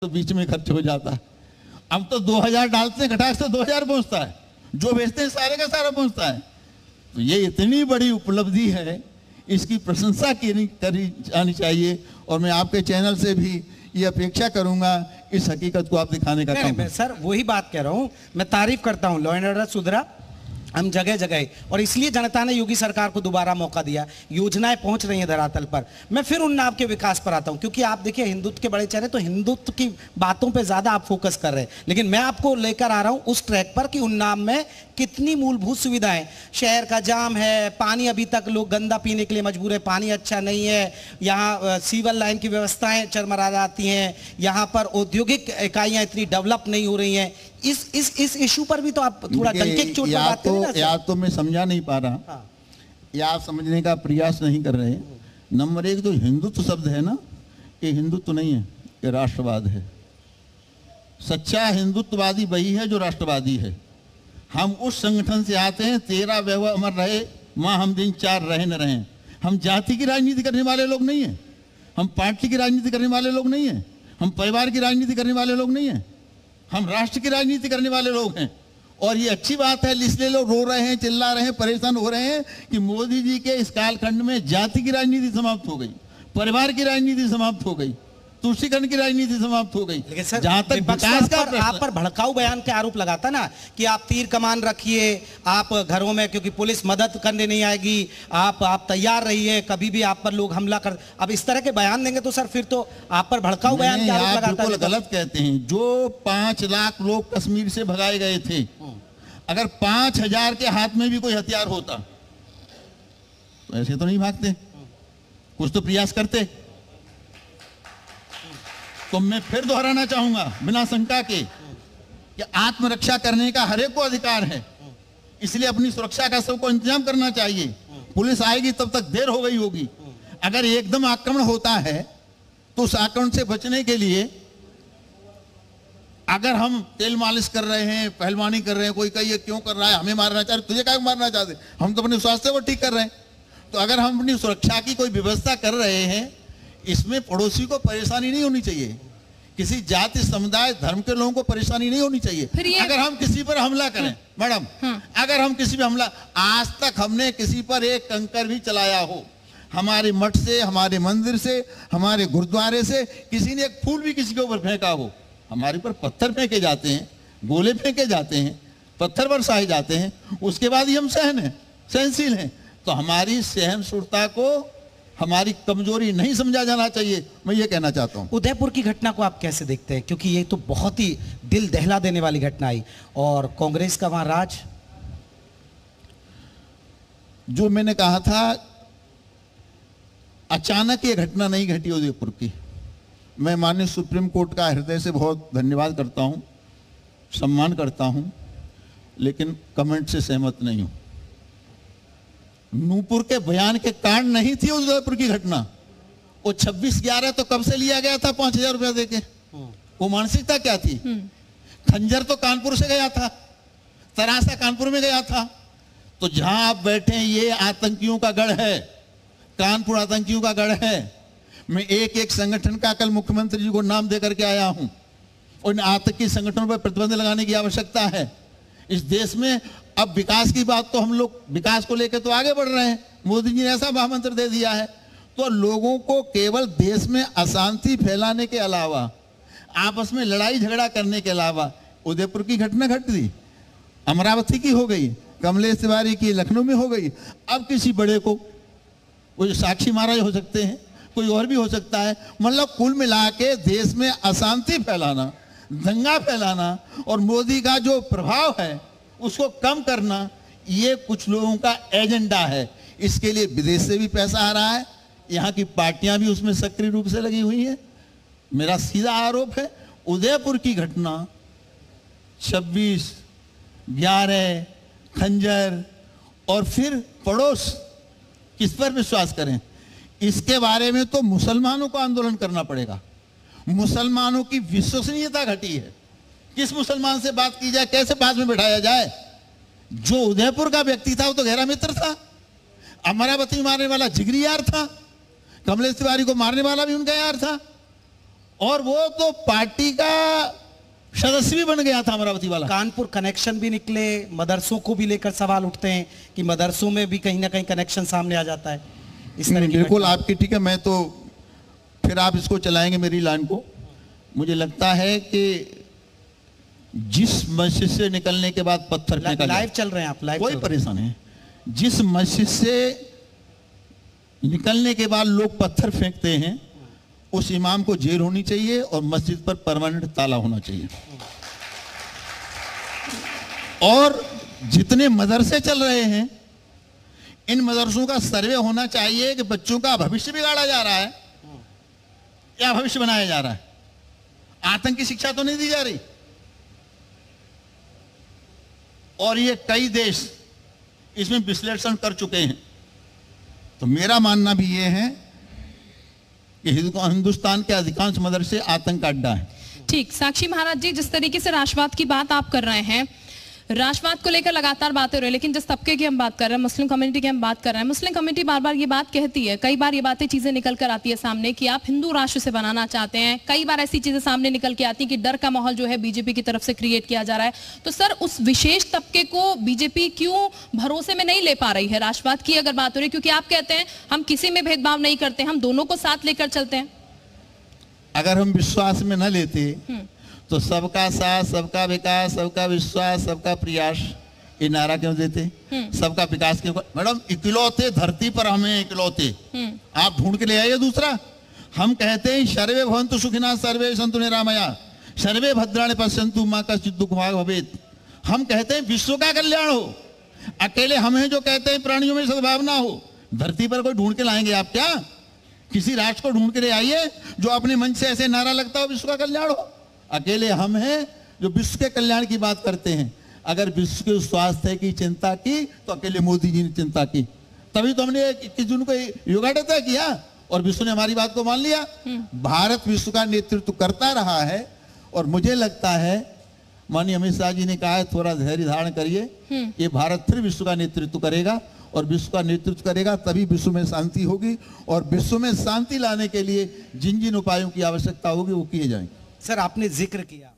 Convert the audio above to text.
तो बीच में खर्च हो जाता है। अब तो 2000 डालते हैं, घटाक से 2000 पहुंचता है, जो भेजते हैं सारे का सारा पहुंचता है। तो ये इतनी बड़ी उपलब्धि है, इसकी प्रशंसा करी जानी चाहिए। और मैं आपके चैनल से भी ये अपेक्षा करूंगा इस हकीकत को आप दिखाने का काम। सर वही बात कह रहा हूं, मैं तारीफ करता हूं, लॉ एंड ऑर्डर सुधरा हम जगह जगह, और इसलिए जनता ने योगी सरकार को दोबारा मौका दिया, योजनाएं पहुंच रही हैं धरातल पर। मैं फिर उन्नाव के विकास पर आता हूं, क्योंकि आप देखिए हिंदुत्व के बड़े चेहरे, तो हिंदुत्व की बातों पे ज्यादा आप फोकस कर रहे हैं, लेकिन मैं आपको लेकर आ रहा हूं उस ट्रैक पर कि उन्नाव में कितनी मूलभूत सुविधाएं, शहर का जाम है, पानी अभी तक लोग गंदा पीने के लिए मजबूर है, पानी अच्छा नहीं है, यहाँ सीवर लाइन की व्यवस्थाएं चरमरा जाती हैं, यहाँ पर औद्योगिक इकाइयां इतनी डेवलप नहीं हो रही हैं। इस इशू पर भी तो आप थोड़ा डंके की चोट पर बात करें ना। या तो मैं समझा नहीं पा रहा, हाँ। या आप समझने का प्रयास नहीं कर रहे। नंबर एक, जो हिंदुत्व शब्द है ना, ये हिंदुत्व नहीं है, ये राष्ट्रवाद है। सच्चा हिंदुत्ववादी वही है जो राष्ट्रवादी है। हम उस संगठन से आते हैं, तेरा वैभव अमर रहे, माँ हम दिन चार रहे न रहे। हम जाति की राजनीति करने वाले लोग नहीं हैं, हम पार्टी की राजनीति करने वाले लोग नहीं हैं, हम परिवार की राजनीति करने वाले लोग नहीं हैं, हम राष्ट्र की राजनीति करने वाले लोग हैं। और ये अच्छी बात है, इसलिए लोग रो रहे हैं, चिल्ला रहे हैं, परेशान हो रहे हैं कि मोदी जी के इस कालखंड में जाति की राजनीति समाप्त हो गई, परिवार की राजनीति समाप्त हो गई, तुष्टीकरण की राजनीति समाप्त हो गई। लेकिन सर जहां तक विकास का आप पर भड़काऊ बयान के आरोप लगाता ना कि आप तीर कमान रखिए, आप घरों में, क्योंकि पुलिस मदद करने नहीं आएगी, आप तैयार रहिए, कभी भी आप पर लोग हमला कर, अब इस तरह के बयान देंगे तो सर फिर तो आप पर भड़काऊ बयान के आरोप लगाता है। बिल्कुल गलत कहते हैं। जो 5 लाख लोग कश्मीर से भगाए गए थे, अगर 5000 के हाथ में भी कोई हथियार होता तो ऐसे तो नहीं भागते, कुछ तो प्रयास करते। तो मैं फिर दोहराना चाहूंगा बिना शंका के कि आत्मरक्षा करने का हर एक को अधिकार है, इसलिए अपनी सुरक्षा का सबको इंतजाम करना चाहिए। पुलिस आएगी तब तक देर हो गई होगी। अगर एकदम आक्रमण होता है तो उस आक्रमण से बचने के लिए अगर हम तेल मालिश कर रहे हैं, पहलवानी कर रहे हैं, कोई कहिए क्यों कर रहा है, हमें मारना चाह रहे, तुझे क्या मारना चाहते, हम तो अपने स्वास्थ्य को ठीक कर रहे हैं। तो अगर हम अपनी सुरक्षा की कोई व्यवस्था कर रहे हैं, इसमें पड़ोसी को परेशानी नहीं होनी चाहिए, किसी जाति समुदाय धर्म के लोगों को परेशानी नहीं होनी चाहिए। अगर हम किसी पर हमला करें, मैडम, अगर हम किसी पर हमला, आज तक हमने किसी पर एक कंकर भी चलाया हो, हमारे मठ से, हमारे मंदिर से, हमारे गुरुद्वारे से किसी ने एक फूल भी किसी के ऊपर फेंका हो, हमारे पर पत्थर फेंके जाते हैं, गोले फेंके जाते हैं, पत्थर बरसाए जाते हैं, उसके बाद ही हम सहनशील हैं। तो हमारी सहनशीलता को हमारी कमजोरी नहीं समझा जाना चाहिए, मैं ये कहना चाहता हूं। उदयपुर की घटना को आप कैसे देखते हैं, क्योंकि ये तो बहुत ही दिल दहला देने वाली घटना आई, और कांग्रेस का वहां राज। जो मैंने कहा था, अचानक ये घटना नहीं घटी उदयपुर की। मैं माननीय सुप्रीम कोर्ट का हृदय से बहुत धन्यवाद करता हूं, सम्मान करता हूं, लेकिन कमेंट से सहमत नहीं हूं। नूपुर के बयान के कारण नहीं थी उदयपुर की घटना। वो 26/11 तो कब से लिया गया था 5000 रुपया देके, वो मानसिकता क्या थी? खंजर तो कानपुर से गया था, तरासा कानपुर में गया था। तो जहां आप बैठे हैं ये आतंकियों का गढ़ है, कानपुर आतंकियों का गढ़ है। मैं एक एक संगठन का कल मुख्यमंत्री जी को नाम देकर के आया हूं। उन आतंकी संगठनों पर प्रतिबंध लगाने की आवश्यकता है इस देश में। अब विकास की बात तो हम लोग विकास को लेकर तो आगे बढ़ रहे हैं, मोदी जी ने ऐसा महामंत्र दे दिया है। तो लोगों को केवल देश में अशांति फैलाने के अलावा, आपस में लड़ाई झगड़ा करने के अलावा, उदयपुर की घटना घट गई, अमरावती की हो गई, कमलेश तिवारी की लखनऊ में हो गई, अब किसी बड़े को, वो जो साक्षी महाराज हो सकते हैं, कोई और भी हो सकता है। मतलब कुल मिला के देश में अशांति फैलाना, दंगा फैलाना और मोदी का जो प्रभाव है उसको कम करना, ये कुछ लोगों का एजेंडा है। इसके लिए विदेश से भी पैसा आ रहा है, यहाँ की पार्टियां भी उसमें सक्रिय रूप से लगी हुई हैं। मेरा सीधा आरोप है, उदयपुर की घटना 26/11 खंजर और फिर पड़ोस, किस पर विश्वास करें? इसके बारे में तो मुसलमानों को आंदोलन करना पड़ेगा। मुसलमानों की विश्वसनीयता घटी है, किस मुसलमान से बात की जाए, कैसे पास में बैठाया जाए? जो उदयपुर का व्यक्ति था वो तो गहरा मित्र था, अमरावती मारने वाला जिगरी यार था, कमलेश तिवारी को मारने वाला भी उनका यार था, और वो तो पार्टी का सदस्य भी बन गया था अमरावती वाला। कानपुर कनेक्शन भी निकले, मदरसों को भी लेकर सवाल उठते हैं कि मदरसों में भी कहीं ना कहीं कनेक्शन सामने आ जाता है। इस तरह की बिल्कुल आपकी ठीक है। मैं तो फिर आप इसको चलाएंगे मेरी लाइन को। मुझे लगता है कि जिस मस्जिद से निकलने के बाद पत्थर फेंका लाइव चल रहे हैं आप, लाइव कोई परेशान है, जिस मस्जिद से निकलने के बाद लोग पत्थर फेंकते हैं उस इमाम को जेल होनी चाहिए और मस्जिद पर परमानेंट ताला होना चाहिए। और जितने मदरसे चल रहे हैं इन मदरसों का सर्वे होना चाहिए कि बच्चों का भविष्य बिगाड़ा जा रहा है या भविष्य बनाया जा रहा है। आतंकी शिक्षा तो नहीं दी जा रही। और ये कई देश इसमें विश्लेषण कर चुके हैं। तो मेरा मानना भी ये है कि हिंदुस्तान के अधिकांश मदरसे आतंक का अड्डा है। ठीक, साक्षी महाराज जी, जिस तरीके से राष्ट्रवाद की बात आप कर रहे हैं, राष्ट्रवाद को लेकर लगातार बातें हो रही है, लेकिन जिस तबके की हम बात कर रहे हैं, मुस्लिम कम्युनिटी की हम बात कर रहे हैं, मुस्लिम कम्युनिटी बार बार ये बात कहती है, कई बार ये बातें चीजें निकल कर आती है सामने कि आप हिंदू राष्ट्र से बनाना चाहते हैं। कई बार ऐसी चीजें सामने निकल के आती है कि डर का माहौल जो है बीजेपी की तरफ से क्रिएट किया जा रहा है। तो सर, उस विशेष तबके को बीजेपी क्यों भरोसे में नहीं ले पा रही है? राष्ट्रवाद की अगर बात हो रही है, क्योंकि आप कहते हैं हम किसी में भेदभाव नहीं करते, हम दोनों को साथ लेकर चलते हैं। अगर हम विश्वास में न लेते तो सबका साथ, सबका विकास, सबका विश्वास, सबका प्रयास, ये नारा क्यों देते? सबका विकास क्यों? मैडम, इकलौते धरती पर हमें इकलौते, आप ढूंढ के ले आइए दूसरा। हम कहते हैं सर्वे भवन्तु सुखिनः सर्वे सन्तु निरामया सर्वे भद्राणि पश्यन्तु मा कश्चित् दुःखभाग् भवेत्। हम कहते हैं विश्व का कल्याण हो। अकेले हम हैं जो कहते हैं प्राणियों में सद्भावना हो। धरती पर कोई ढूंढ के लाएंगे आप क्या? किसी राष्ट्र को ढूंढ के ले आइए जो अपने मन से ऐसे नारा लगता हो विश्व का कल्याण हो। अकेले हम हैं जो विश्व के कल्याण की बात करते हैं। अगर विश्व के स्वास्थ्य की चिंता की तो अकेले मोदी जी ने चिंता की, तभी तो हमने 21 जून को योगा डे तय किया और विश्व ने हमारी बात को मान लिया। भारत विश्व का नेतृत्व करता रहा है और मुझे लगता है माननीय अमित शाह जी ने कहा है थोड़ा धैर्य धारण करिए, ये भारत फिर विश्व का नेतृत्व करेगा और विश्व का नेतृत्व करेगा तभी विश्व में शांति होगी। और विश्व में शांति लाने के लिए जिन जिन उपायों की आवश्यकता होगी वो किए जाएंगे। सर, आपने जिक्र किया